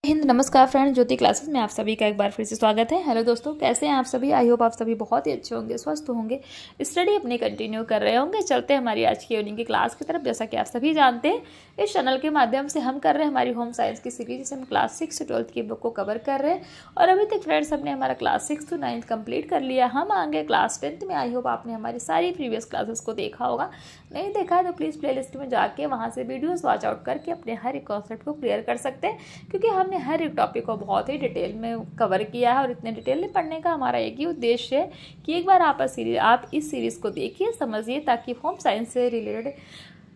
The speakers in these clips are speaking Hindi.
हिंद नमस्कार फ्रेंड, ज्योति क्लासेस में आप सभी का एक बार फिर से स्वागत है। हेलो दोस्तों, कैसे हैं आप सभी? आई होप आप सभी बहुत ही अच्छे होंगे, स्वस्थ होंगे, स्टडी अपनी कंटिन्यू कर रहे होंगे। चलते हैं हमारी आज की इवनिंग की क्लास की तरफ। जैसा कि आप सभी जानते हैं, इस चैनल के माध्यम से हम कर रहे हैं हमारी होम साइंस की सीरीज, जिसे हम क्लास 6 से 12th की बुक को कवर कर रहे हैं। और अभी तक फ्रेंड्स हमने हमारा क्लास 6 to 9th कंप्लीट कर लिया। हम आएंगे क्लास 10th में। आई होप आपने हमारी सारी प्रीवियस क्लासेस को देखा होगा। नहीं देखा है तो प्लीज़ प्लेलिस्ट में जाके वहाँ से वीडियोस वॉच आउट करके अपने हर एक कॉन्सेप्ट को क्लियर कर सकते हैं, क्योंकि हमने हर एक टॉपिक को बहुत ही डिटेल में कवर किया है। और इतने डिटेल में पढ़ने का हमारा एक ही उद्देश्य है कि एक बार आप इस सीरीज़ को देखिए, समझिए, ताकि होम साइंस से रिलेटेड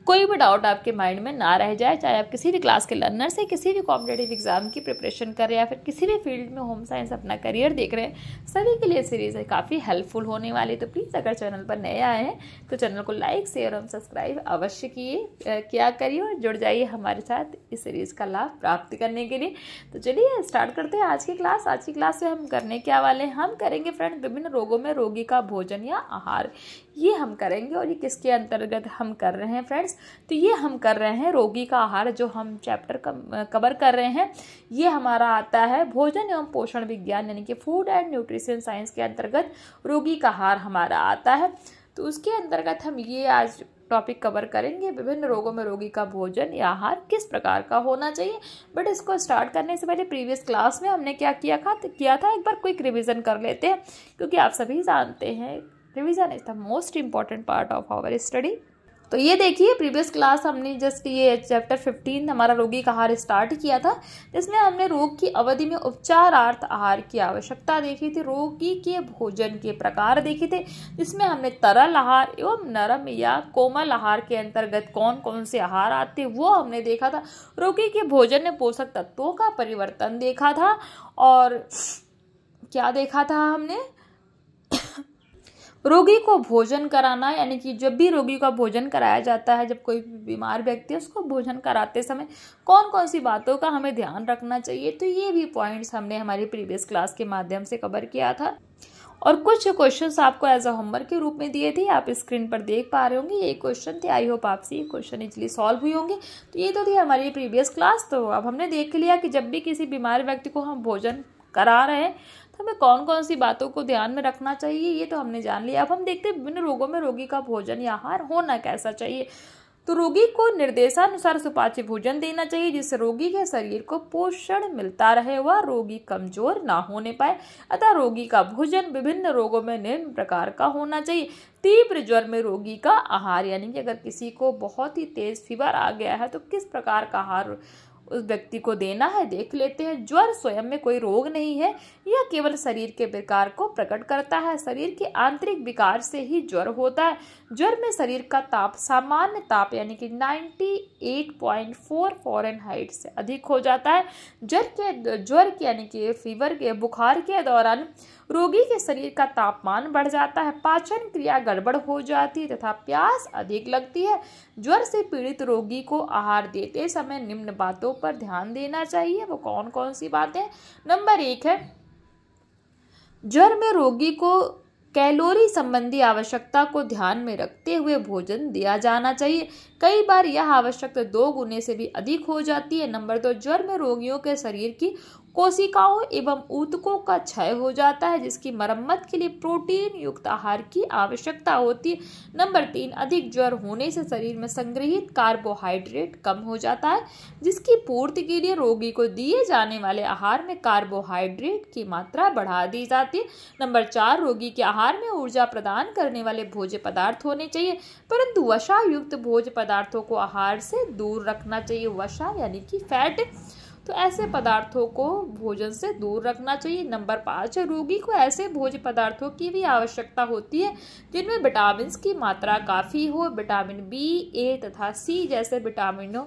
कोई भी डाउट आपके माइंड में ना रह जाए। चाहे आप किसी भी क्लास के लर्नर से किसी भी कॉम्पिटेटिव एग्जाम की प्रिपरेशन कर रहे हैं या फिर किसी भी फील्ड में होम साइंस अपना करियर देख रहे हैं, सभी के लिए सीरीज है काफ़ी हेल्पफुल होने वाली। तो प्लीज़ अगर चैनल पर नए आए हैं तो चैनल को लाइक, शेयर और सब्सक्राइब अवश्य किया करिए और जुड़ जाइए हमारे साथ इस सीरीज़ का लाभ प्राप्त करने के लिए। तो चलिए स्टार्ट करते हैं आज की क्लास। आज की क्लास में हम करने क्या वाले हैं? हम करेंगे फ्रेंड विभिन्न रोगों में रोगी का भोजन या आहार, ये हम करेंगे। और ये किसके अंतर्गत हम कर रहे हैं फ्रेंड्स? तो ये हम कर रहे हैं रोगी का आहार। जो हम चैप्टर कवर कर रहे हैं ये हमारा आता है भोजन एवं पोषण विज्ञान, यानी कि फूड एंड न्यूट्रिशन साइंस के अंतर्गत रोगी का आहार हमारा आता है। तो उसके अंतर्गत हम ये आज टॉपिक कवर करेंगे, विभिन्न रोगों में रोगी का भोजन या आहार किस प्रकार का होना चाहिए। बट इसको स्टार्ट करने से पहले प्रीवियस क्लास में हमने क्या किया था एक बार क्विक रिविजन कर लेते हैं, क्योंकि आप सभी जानते हैं revision is the most important part of our study. तो ये देखिए, प्रीवियस क्लास हमने जस्ट ये चैप्टर 15 हमारा रोगी का आहार स्टार्ट किया था, जिसमें हमने रोग की अवधि में उपचारार्थ आहार की आवश्यकता देखी थी, रोगी के भोजन के प्रकार देखे थे, जिसमें हमने तरल आहार एवं नरम या कोमल आहार के अंतर्गत कौन कौन से आहार आते वो हमने देखा था। रोगी के भोजन में पोषक तत्वों का परिवर्तन देखा था। और क्या देखा था हमने? रोगी को भोजन कराना, यानी कि जब भी रोगी का भोजन कराया जाता है, जब कोई बीमार व्यक्ति है उसको भोजन कराते समय कौन कौन सी बातों का हमें ध्यान रखना चाहिए। तो ये भी पॉइंट्स हमने हमारी प्रीवियस क्लास के माध्यम से कवर किया था। और कुछ क्वेश्चंस आपको एज अ होमवर्क के रूप में दिए थे, आप स्क्रीन पर देख पा रहे होंगे। ये क्वेश्चन थे, आई होप आपसे ये क्वेश्चन इजीली सॉल्व हुए होंगे। तो ये तो थी हमारी प्रीवियस क्लास। तो अब हमने देख लिया कि जब भी किसी बीमार व्यक्ति को हम भोजन करा रहे हैं तो हमें कौन कौन सी बातों को ध्यान में रखना चाहिए, ये तो हमने जान लिया। अब हम देखते हैं विभिन्न रोगों में रोगी का भोजन या आहार होना कैसा चाहिए। तो रोगी को निर्देशानुसार सुपाच्य भोजन देना चाहिए, जिससे रोगी के शरीर को पोषण मिलता रहे व रोगी कमजोर ना होने पाए। अतः रोगी का भोजन विभिन्न रोगों में निम्न प्रकार का होना चाहिए। तीव्र ज्वर में रोगी का आहार, यानी कि अगर किसी को बहुत ही तेज फीवर आ गया है तो किस प्रकार का आहार उस व्यक्ति को देना है देख लेते हैं। ज्वर स्वयं में कोई रोग नहीं है, यह केवल शरीर के विकार को प्रकट करता है। शरीर के आंतरिक विकार से ही ज्वर होता है। ज्वर में शरीर का ताप सामान्य ताप यानी कि 98.4 फ़ारेनहाइट से अधिक हो जाता है। ज्वर के यानी कि फीवर के बुखार के दौरान रोगी के शरीर का तापमान बढ़ जाता है, पाचन क्रिया गड़बड़ हो जाती है तथा प्यास अधिक लगती है। ज्वर से पीड़ित रोगी को आहार देते समय निम्न बातों पर ध्यान देना चाहिए। वो कौन कौन सी बातें? नंबर 1 है, ज्वर में रोगी को कैलोरी संबंधी आवश्यकता को ध्यान में रखते हुए भोजन दिया जाना चाहिए। कई बार यह आवश्यकता 2 गुने से भी अधिक हो जाती है। नंबर 2, ज्वर में रोगियों के शरीर की कोशिकाओं एवं ऊतकों का क्षय हो जाता है, जिसकी मरम्मत के लिए प्रोटीन युक्त आहार की आवश्यकता होती है। नंबर 3, अधिक ज्वर होने से शरीर में संग्रहित कार्बोहाइड्रेट कम हो जाता है, जिसकी पूर्ति के लिए रोगी को दिए जाने वाले आहार में कार्बोहाइड्रेट की मात्रा बढ़ा दी जाती है। नंबर 4, रोगी के आहार में ऊर्जा प्रदान करने वाले भोज्य पदार्थ होने चाहिए, परंतु वसा युक्त भोज्य पदार्थों को आहार से दूर रखना चाहिए। वसा यानी कि फैट, तो ऐसे पदार्थों को भोजन से दूर रखना चाहिए। नंबर 5, रोगी को ऐसे भोज्य पदार्थों की भी आवश्यकता होती है जिनमें विटामिन की मात्रा काफ़ी हो। विटामिन बी, ए तथा सी जैसे विटामिनों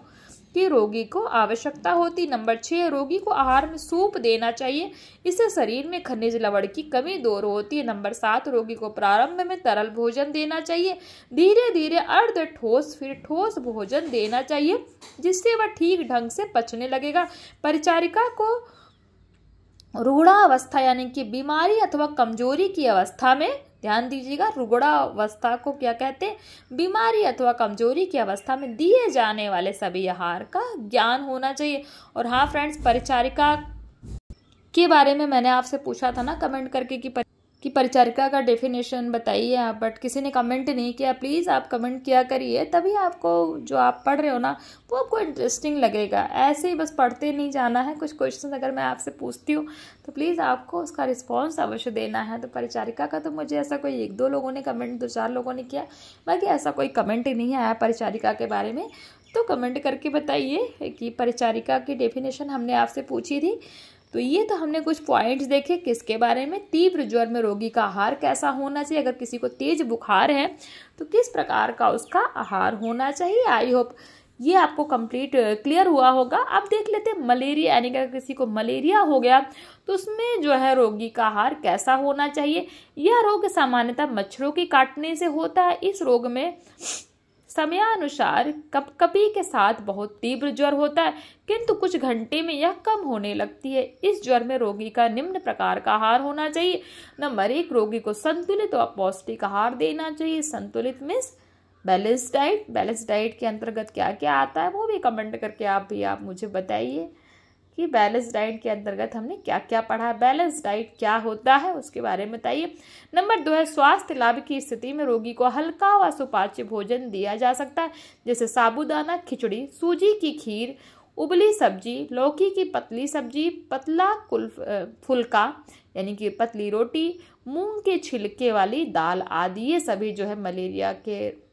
की रोगी को आवश्यकता होती। नंबर 6, रोगी को आहार में सूप देना चाहिए, इससे शरीर में खनिज लवण की कमी दूर होती है। नंबर 7, रोगी को प्रारंभ में तरल भोजन देना चाहिए, धीरे धीरे अर्ध ठोस फिर ठोस भोजन देना चाहिए, जिससे वह ठीक ढंग से पचने लगेगा। परिचारिका को रूढ़ावस्था यानी कि बीमारी अथवा कमजोरी की अवस्था में ध्यान दीजिएगा, रुग्णावस्था को क्या कहते हैं? बीमारी अथवा कमजोरी की अवस्था में दिए जाने वाले सभी आहार का ज्ञान होना चाहिए। और हाँ फ्रेंड्स, परिचारिका के बारे में मैंने आपसे पूछा था ना कमेंट करके कि परिचारिका का डेफिनेशन बताइए आप, बट किसी ने कमेंट नहीं किया। प्लीज़ आप कमेंट किया करिए, तभी आपको जो आप पढ़ रहे हो ना वो आपको इंटरेस्टिंग लगेगा। ऐसे ही बस पढ़ते नहीं जाना है। कुछ क्वेश्चन अगर मैं आपसे पूछती हूँ तो प्लीज़ आपको उसका रिस्पॉन्स अवश्य देना है। तो परिचारिका का तो मुझे ऐसा कोई 1-2 लोगों ने कमेंट, 2-4 लोगों ने किया, बाकी ऐसा कोई कमेंट ही नहीं आया परिचारिका के बारे में। तो कमेंट करके बताइए कि परिचारिका की डेफिनेशन हमने आपसे पूछी थी। तो ये तो हमने कुछ पॉइंट्स देखे किसके बारे में? तीव्र ज्वर में रोगी का आहार कैसा होना चाहिए, अगर किसी को तेज बुखार है तो किस प्रकार का उसका आहार होना चाहिए। आई होप ये आपको कंप्लीट क्लियर हुआ होगा। अब देख लेते हैं मलेरिया, यानी कि अगर किसी को मलेरिया हो गया तो उसमें जो है रोगी का आहार कैसा होना चाहिए। यह रोग सामान्यतः मच्छरों के काटने से होता है। इस रोग में समयानुसार कपकपी के साथ बहुत तीव्र ज्वर होता है, किंतु कुछ घंटे में यह कम होने लगती है। इस ज्वर में रोगी का निम्न प्रकार का आहार होना चाहिए। नंबर 1, रोगी को संतुलित और पौष्टिक आहार देना चाहिए। संतुलित means balance diet. Balance diet के अंतर्गत क्या क्या आता है वो भी कमेंट करके आप मुझे बताइए कि बैलेंस डाइट के अंतर्गत हमने क्या क्या पढ़ा। बैलेंस डाइट क्या होता है उसके बारे में बताइए। नंबर 2 है, स्वास्थ्य लाभ की स्थिति में रोगी को हल्का व सुपाच्य भोजन दिया जा सकता है, जैसे साबूदाना खिचड़ी, सूजी की खीर, उबली सब्जी, लौकी की पतली सब्जी, पतला फुल्का यानी कि पतली रोटी, मूंग के छिलके वाली दाल आदि। ये सभी जो है मलेरिया के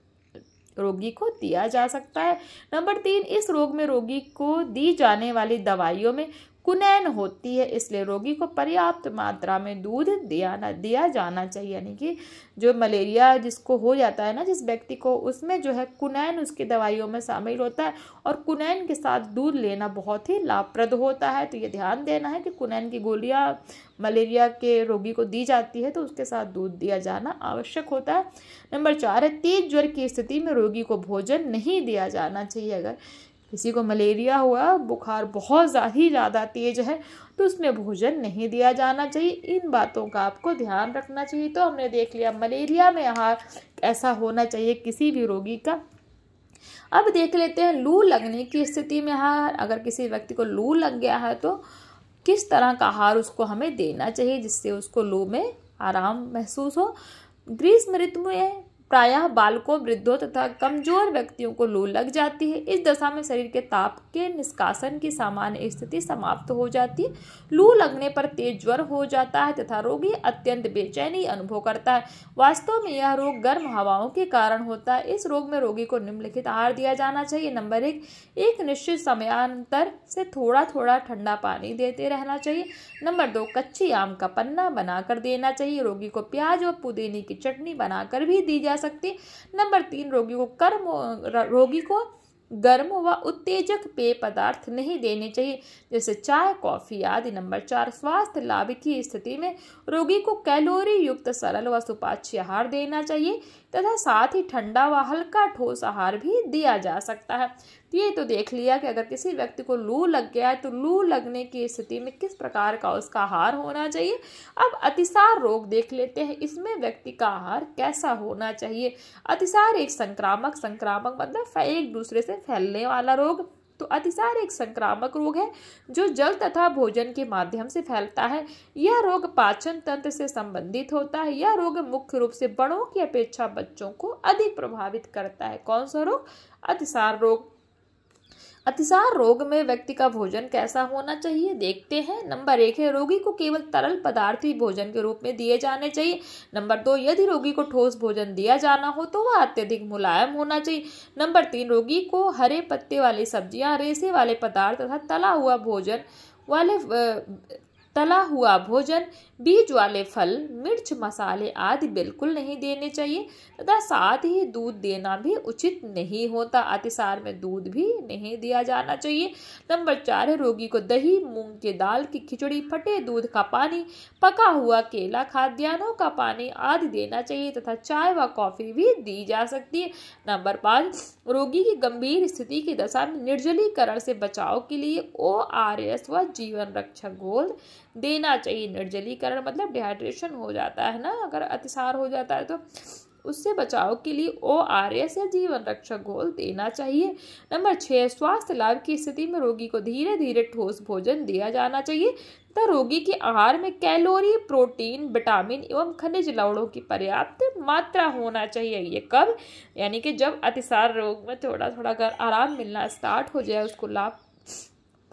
रोगी को दिया जा सकता है। नंबर 3, इस रोग में रोगी को दी जाने वाली दवाइयों में कुनैन होती है, इसलिए रोगी को पर्याप्त मात्रा में दूध दिया जाना चाहिए। यानी कि जो मलेरिया जिसको हो जाता है ना, जिस व्यक्ति को, उसमें जो है कुनैन उसकी दवाइयों में शामिल होता है और कुनैन के साथ दूध लेना बहुत ही लाभप्रद होता है। तो ये ध्यान देना है कि कुनैन की गोलियां मलेरिया के रोगी को दी जाती है तो उसके साथ दूध दिया जाना आवश्यक होता है। नंबर 4 है, तेज ज्वर की स्थिति में रोगी को भोजन नहीं दिया जाना चाहिए। अगर किसी को मलेरिया हुआ, बुखार बहुत ही ज़्यादा तेज है तो उसमें भोजन नहीं दिया जाना चाहिए। इन बातों का आपको ध्यान रखना चाहिए। तो हमने देख लिया मलेरिया में आहार ऐसा होना चाहिए किसी भी रोगी का। अब देख लेते हैं लू लगने की स्थिति में आहार। अगर किसी व्यक्ति को लू लग गया है तो किस तरह का आहार उसको हमें देना चाहिए जिससे उसको लू में आराम महसूस हो। ग्रीष्म ऋतु में प्रायः बालकों, वृद्धों तथा कमजोर व्यक्तियों को लू लग जाती है। इस दशा में शरीर के ताप के निष्कासन की सामान्य स्थिति समाप्त हो जाती है। लू लगने पर तेज ज्वर हो जाता है तथा रोगी अत्यंत बेचैनी अनुभव करता है। वास्तव में यह रोग गर्म हवाओं के कारण होता है। इस रोग में रोगी को निम्नलिखित आहार दिया जाना चाहिए। नंबर 1, एक निश्चित समयांतर से थोड़ा थोड़ा ठंडा पानी देते रहना चाहिए। नंबर 2, कच्ची आम का पन्ना बनाकर देना चाहिए। रोगी को प्याज और पुदीने की चटनी बनाकर भी दी जा सकती है। नंबर 3, रोगी को गर्म व उत्तेजक पेय पदार्थ नहीं देने चाहिए जैसे चाय, कॉफी आदि। नंबर 4, स्वास्थ्य लाभ की स्थिति में रोगी को कैलोरी युक्त सरल व सुपाच्य आहार देना चाहिए तथा साथ ही ठंडा व हल्का ठोस आहार भी दिया जा सकता है। तो ये तो देख लिया कि अगर किसी व्यक्ति को लू लग गया है तो लू लगने की स्थिति में किस प्रकार का उसका आहार होना चाहिए। अब अतिसार रोग देख लेते हैं, इसमें व्यक्ति का आहार कैसा होना चाहिए। अतिसार एक संक्रामक मतलब एक दूसरे से फैलने वाला रोग। तो अतिसार एक संक्रामक रोग है जो जल तथा भोजन के माध्यम से फैलता है। यह रोग पाचन तंत्र से संबंधित होता है। यह रोग मुख्य रूप से बड़ों की अपेक्षा बच्चों को अधिक प्रभावित करता है। कौन सा रोग? अतिसार रोग। अतिसार रोग में व्यक्ति का भोजन कैसा होना चाहिए देखते हैं। नंबर 1 है, रोगी को केवल तरल पदार्थ ही भोजन के रूप में दिए जाने चाहिए। नंबर 2, यदि रोगी को ठोस भोजन दिया जाना हो तो वह अत्यधिक मुलायम होना चाहिए। नंबर 3, रोगी को हरे पत्ते वाली सब्जियां, रेशे वाले पदार्थ तथा तला हुआ भोजन, बीज वाले फल, मिर्च, मसाले आदि बिल्कुल नहीं देने चाहिए तथा साथ ही दूध देना भी उचित नहीं होता। अतिसार में दूध भी नहीं दिया जाना चाहिए। नंबर 4 है, रोगी को दही, मूंग की दाल की खिचड़ी, फटे दूध का पानी, पका हुआ केला, खाद्यान्नों का पानी आदि देना चाहिए तथा चाय व कॉफी भी दी जा सकती है। नंबर 5, रोगी की गंभीर स्थिति की दशा में निर्जलीकरण से बचाव के लिए ORS व जीवन रक्षक घोल देना चाहिए। निर्जलीकरण निर्जलीकरण मतलब डिहाइड्रेशन हो जाता है ना, अगर अतिसार हो जाता है तो उससे बचाव के लिए ORS या जीवन रक्षक घोल देना चाहिए। नंबर 6, स्वास्थ्य लाभ की स्थिति में रोगी को धीरे धीरे ठोस भोजन दिया जाना चाहिए तथा रोगी के आहार में कैलोरी, प्रोटीन, विटामिन एवं खनिज लवणों की पर्याप्त मात्रा होना चाहिए। ये कब, यानी कि जब अतिसार रोग में थोड़ा थोड़ा अगर आराम मिलना स्टार्ट हो जाए, उसको लाभ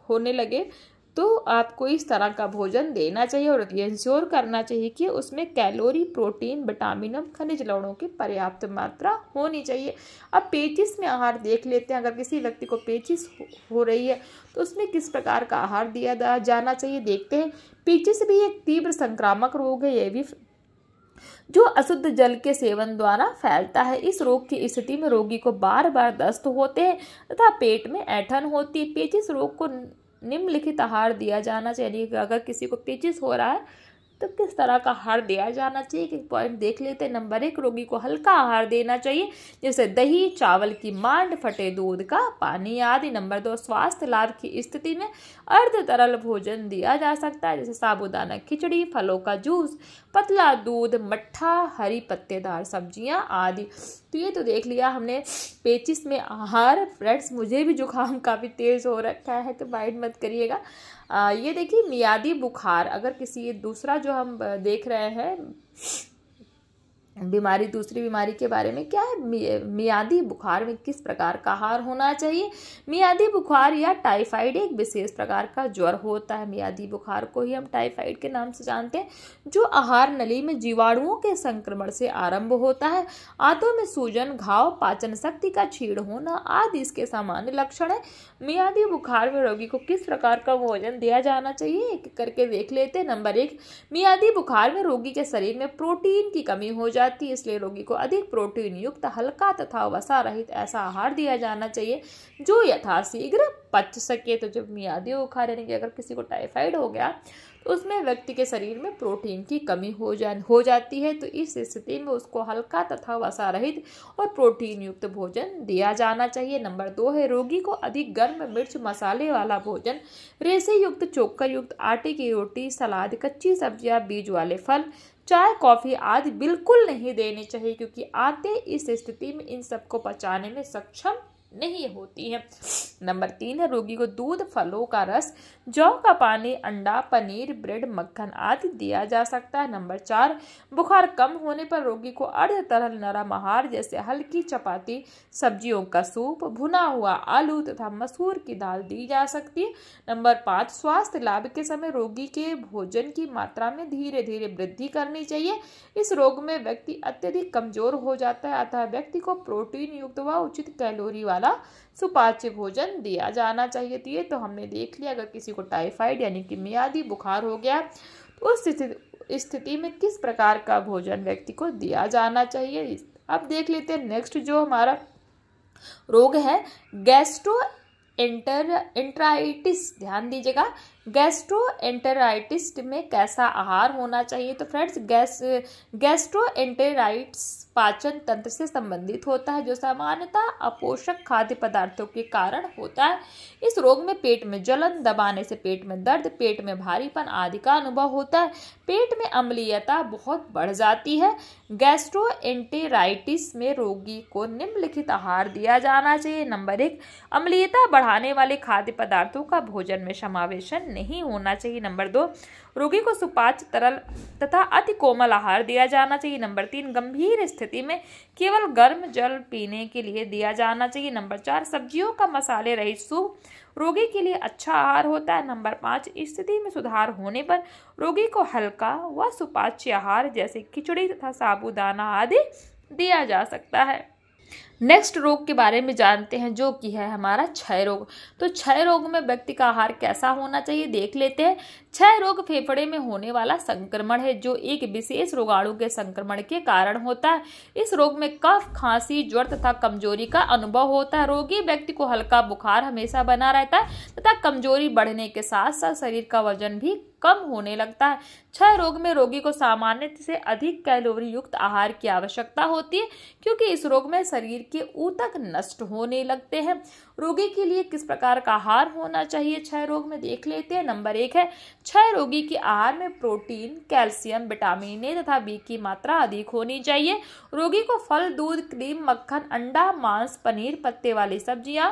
होने लगे, तो आपको इस तरह का भोजन देना चाहिए और ये इंश्योर करना चाहिए कि उसमें कैलोरी, प्रोटीन, विटामिन और खनिज लवणों की पर्याप्त मात्रा होनी चाहिए। अब पेचिश में आहार देख लेते हैं। अगर किसी व्यक्ति को पेचिश हो रही है तो उसमें किस प्रकार का आहार दिया जाना चाहिए, देखते हैं। पेचिश भी एक तीव्र संक्रामक रोग है, यह भी जो अशुद्ध जल के सेवन द्वारा फैलता है। इस रोग की स्थिति में रोगी को बार बार दस्त होते हैं तथा पेट में ऐंठन होती है। पेचिश रोग को निम्नलिखित आहार दिया जाना चाहिए। अगर किसी को पेचिश हो रहा है तो किस तरह का आहार दिया जाना चाहिए, एक पॉइंट देख लेते हैं। नंबर 1, रोगी को हल्का आहार देना चाहिए, जैसे दही, चावल की मांड, फटे दूध का पानी आदि। नंबर 2, स्वास्थ्य लाभ की स्थिति में अर्ध तरल भोजन दिया जा सकता है, जैसे साबूदाना खिचड़ी, फलों का जूस, पतला दूध, मट्ठा, हरी पत्तेदार सब्जियां आदि। तो ये तो देख लिया हमने पेचिश में आहार। फ्रेंड्स, मुझे भी जुकाम काफ़ी तेज़ हो रखा है तो माइंड मत करिएगा। ये देखिए मियादी बुखार, अगर किसी दूसरा जो हम देख रहे हैं बीमारी, दूसरी बीमारी के बारे में क्या है, मियादी बुखार में किस प्रकार का आहार होना चाहिए। मियादी बुखार या टाइफाइड एक विशेष प्रकार का ज्वर होता है। मियादी बुखार को ही हम टाइफाइड के नाम से जानते हैं, जो आहार नली में जीवाणुओं के संक्रमण से आरंभ होता है। आंतों में सूजन, घाव, पाचन शक्ति का क्षीण होना आदि इसके सामान्य लक्षण है। मियादी बुखार में रोगी को किस प्रकार का भोजन दिया जाना चाहिए, एक करके देख लेते हैं। नंबर 1, मियादी बुखार में रोगी के शरीर में प्रोटीन की कमी हो जाती है, इसलिए रोगी को अधिक प्रोटीन युक्त, हल्का तथा वसा रहित ऐसा आहार दिया जाना चाहिए जो यथाशीघ्र पच सके। तो जब मियादी बुखार यानी कि अगर किसी को टाइफाइड हो गया तो उसमें व्यक्ति के शरीर में प्रोटीन की कमी हो जाती है, तो इस स्थिति में उसको हल्का तथा वसा रहित और प्रोटीन युक्त भोजन दिया जाना चाहिए। नंबर 2 है, रोगी को अधिक गर्म मिर्च मसाले वाला भोजन, रेशे युक्त, चोकर युक्त, आटे की रोटी, सलाद, कच्ची सब्जियां, बीज वाले फल, चाय, कॉफी आदि बिल्कुल नहीं देनी चाहिए, क्योंकि आंतें इस स्थिति में इन सबको पचाने में सक्षम नहीं होती है। नंबर 3 है, रोगी को दूध, फलों का रस, जौ का पानी, अंडा, पनीर, ब्रेड, मक्खन आदि दिया जा सकता है। नंबर 4, बुखार कम होने पर रोगी को अर्ध तरल नरम आहार जैसे हल्की चपाती, सब्जियों का सूप, भुना हुआ आलू तथा मसूर की दाल दी जा सकती है। नंबर 5, स्वास्थ्य लाभ के समय रोगी के भोजन की मात्रा में धीरे धीरे वृद्धि करनी चाहिए। इस रोग में व्यक्ति अत्यधिक कमजोर हो जाता है, अतः व्यक्ति को प्रोटीन युक्त व उचित कैलोरी वाला सुपाच्य भोजन दिया जाना चाहिए। तो ये तो हमने देख लिया, अगर किसी को टाइफाइड यानी कि मियादी बुखार हो गया तो उस स्थिति में किस प्रकार का भोजन व्यक्ति को दिया जाना चाहिए। अब देख लेते हैं नेक्स्ट जो हमारा रोग है, गैस्ट्रोएंटेराइटिस। ध्यान दीजिएगा, गैस्ट्रोएंटेराइटिस में कैसा आहार होना चाहिए। तो फ्रेंड्स, गैस्ट्रोएंटेराइटिस पाचन तंत्र से संबंधित होता है, जो सामान्यतः अपोषक खाद्य पदार्थों के कारण होता है। इस रोग में पेट में जलन, दबाने से पेट में दर्द, पेट में भारीपन आदि का अनुभव होता है। पेट में अम्लीयता बहुत बढ़ जाती है। गैस्ट्रोएंटेराइटिस में रोगी को निम्नलिखित आहार दिया जाना चाहिए। नंबर 1, अम्लीयता बढ़ाने वाले खाद्य पदार्थों का भोजन में समावेशन नहीं होना चाहिए। नंबर 2, रोगी को सुपाच्य, तरल तथा अति कोमल आहार दिया जाना चाहिए। नंबर 3, गंभीर स्थिति में केवल गर्म जल पीने के लिए दिया जाना चाहिए। नंबर 4, सब्जियों का मसाले रहित सूप रोगी के लिए अच्छा आहार होता है। नंबर 5, स्थिति में सुधार होने पर रोगी को हल्का व सुपाच्य आहार जैसे खिचड़ी तथा साबूदाना आदि दिया जा सकता है। नेक्स्ट रोग के बारे में जानते हैं, जो कि है हमारा क्षय रोग। तो क्षय रोग में व्यक्ति का आहार कैसा होना चाहिए, देख लेते हैं। क्षय रोग फेफड़े में होने वाला संक्रमण है, जो एक विशेष रोगाणु के संक्रमण के कारण होता है। इस रोग में कफ, खांसी, ज्वर तथा कमजोरी का अनुभव होता है। रोगी व्यक्ति को हल्का बुखार हमेशा बना रहता है तथा कमजोरी बढ़ने के साथ साथ शरीर का वजन भी कम होने लगता है। क्षय रोग में रोगी को सामान्य से अधिक कैलोरी युक्त आहार की आवश्यकता होती है, क्योंकि इस रोग में शरीर के ऊतक नष्ट होने लगते हैं। रोगी के लिए किस प्रकार का आहार होना चाहिए क्षय रोग में, देख लेते हैं। नंबर 1 है क्षय रोगी के आहार में प्रोटीन, कैल्शियम, विटामिन ए तथा बी की मात्रा अधिक होनी चाहिए। रोगी को फल, दूध, क्रीम, मक्खन, अंडा, मांस, पनीर, पत्ते वाली सब्जियां,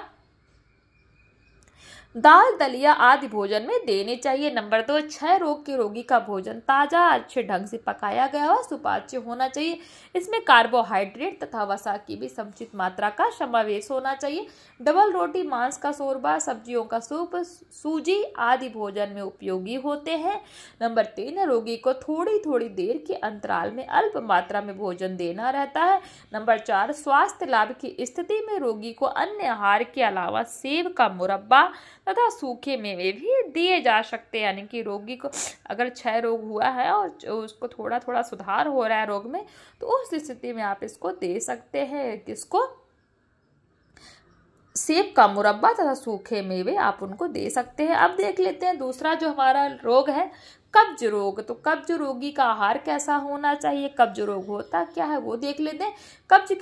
दाल, दलिया आदि भोजन में देने चाहिए। नंबर 2 क्षय रोग के रोगी का भोजन ताजा, अच्छे ढंग से पकाया गया और सुपाच्य होना चाहिए। इसमें कार्बोहाइड्रेट तथा वसा की भी समुचित मात्रा का समावेश होना चाहिए। डबल रोटी, मांस का शोरबा, सब्जियों का सूप, सूजी आदि भोजन में उपयोगी होते हैं। नंबर 3 रोगी को थोड़ी थोड़ी देर के अंतराल में अल्प मात्रा में भोजन देना रहता है। नंबर 4 स्वास्थ्य लाभ की स्थिति में रोगी को अन्य आहार के अलावा सेब का मुरब्बा तथा सूखे मेवे भी दिए जा सकते हैं। यानी कि रोगी को अगर क्षय रोग हुआ है और उसको थोड़ा थोड़ा सुधार हो रहा है रोग में, तो उस स्थिति में आप इसको दे सकते हैं। किसको? सेब का मुरब्बा तथा सूखे मेवे आप उनको दे सकते हैं। अब देख लेते हैं दूसरा जो हमारा रोग है कब्ज रोग। तो कब्ज रोगी का आहार कैसा होना चाहिए, कब्ज रोग होता क्या है वो देख लेते हैं। कब्ज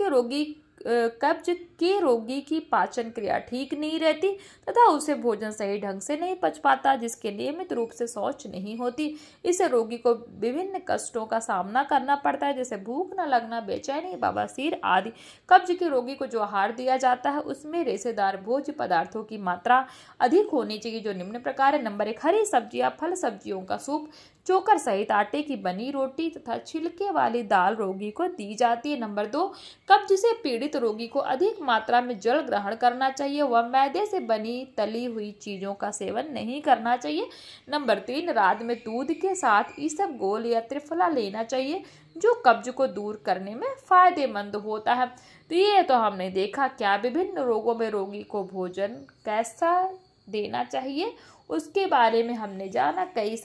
के रोगी की पाचन क्रिया ठीक नहीं रहती तथा उसे भोजन सही ढंग से नहीं पच पाता, जिसके नियमित रूप से शौच नहीं होती। इससे रोगी को विभिन्न कष्टों का सामना करना पड़ता है, जैसे भूख न लगना, बेचैनी, बवासीर आदि। कब्ज के रोगी को जो आहार दिया जाता है उसमें रेशेदार भोज्य पदार्थों की मात्रा अधिक होनी चाहिए, जो निम्न प्रकार है। नंबर 1 हरी सब्जियां, फल सब्जियों का सूप, चोकर सहित आटे की बनी रोटी तथा छिलके वाली दाल रोगी को दी जाती है। नंबर 2 कब्ज से पीड़ित रोगी को अधिक मात्रा में जल ग्रहण करना चाहिए। वह मैदे से बनी तली हुई चीजों का सेवन नहीं करना चाहिए। नंबर 3 रात में दूध के साथ इसबगोल या त्रिफला लेना चाहिए, जो कब्ज को दूर करने में फायदेमंद होता है। तो ये तो हमने देखा क्या विभिन्न रोगों में रोगी को भोजन कैसा देना चाहिए उसके बारे में हमने जाना। कई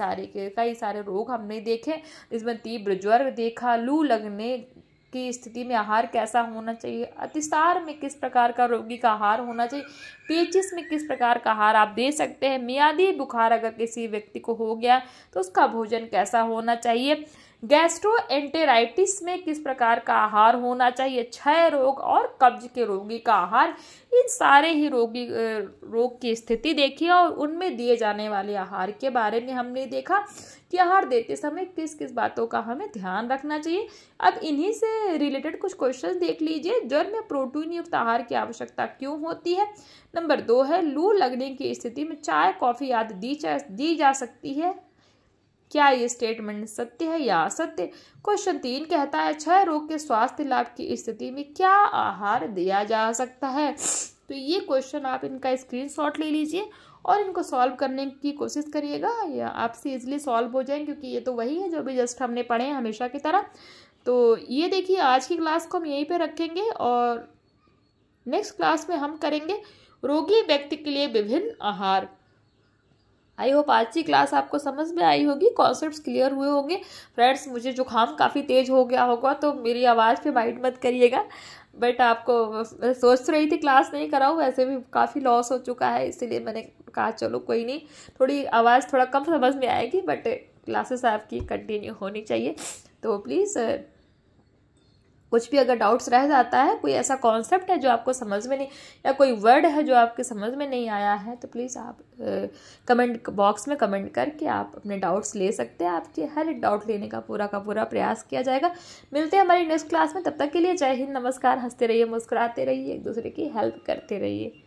सारे रोग हमने देखे, इसमें तीव्र ज्वर देखा, लू लगने की स्थिति में आहार कैसा होना चाहिए, अतिसार में किस प्रकार का रोगी का आहार होना चाहिए, पेचिस में किस प्रकार का आहार आप दे सकते हैं, मियादी बुखार अगर किसी व्यक्ति को हो गया तो उसका भोजन कैसा होना चाहिए, गैस्ट्रोएंटेराइटिस में किस प्रकार का आहार होना चाहिए, क्षय रोग और कब्ज के रोगी का आहार, इन सारे ही रोग की स्थिति देखी और उनमें दिए जाने वाले आहार के बारे में हमने देखा कि आहार देते समय किस किस बातों का हमें ध्यान रखना चाहिए। अब इन्हीं से रिलेटेड कुछ क्वेश्चन देख लीजिए। ज्वर में प्रोटीन युक्त आहार की आवश्यकता क्यों होती है। नंबर 2 है लू लगने की स्थिति में चाय, कॉफी आदि दी जा सकती है, क्या ये स्टेटमेंट सत्य है या असत्य। क्वेश्चन 3 कहता है क्षय रोग के स्वास्थ्य लाभ की स्थिति में क्या आहार दिया जा सकता है। तो ये क्वेश्चन आप इनका स्क्रीनशॉट ले लीजिए और इनको सॉल्व करने की कोशिश करिएगा, या आपसे इजीली सॉल्व हो जाएंगे, क्योंकि ये तो वही है जो भी जस्ट हमने पढ़े हैं हमेशा की तरह। तो ये देखिए आज की क्लास को हम यहीं पे रखेंगे और नेक्स्ट क्लास में हम करेंगे रोगी व्यक्ति के लिए विभिन्न आहार। आई होप आज की क्लास आपको समझ में आई होगी, कॉन्सेप्ट्स क्लियर हुए होंगे। फ्रेंड्स मुझे जुकाम काफ़ी तेज हो गया होगा तो मेरी आवाज़ पे माइंड मत करिएगा, बट आपको सोच रही थी क्लास नहीं कराऊँ, वैसे भी काफ़ी लॉस हो चुका है, इसीलिए मैंने कहा चलो कोई नहीं, थोड़ी आवाज़ थोड़ा कम समझ में आएगी, बट क्लासेस आपकी कंटिन्यू होनी चाहिए। तो प्लीज़ कुछ भी अगर डाउट्स रह जाता है, कोई ऐसा कॉन्सेप्ट है जो आपको समझ में नहीं, या कोई वर्ड है जो आपके समझ में नहीं आया है, तो प्लीज़ आप कमेंट बॉक्स में कमेंट करके आप अपने डाउट्स ले सकते हैं। आपके हर एक डाउट लेने का पूरा प्रयास किया जाएगा। मिलते हैं हमारी नेक्स्ट क्लास में, तब तक के लिए जय हिंद, नमस्कार। हंसते रहिए, मुस्कुराते रहिए, एक दूसरे की हेल्प करते रहिए।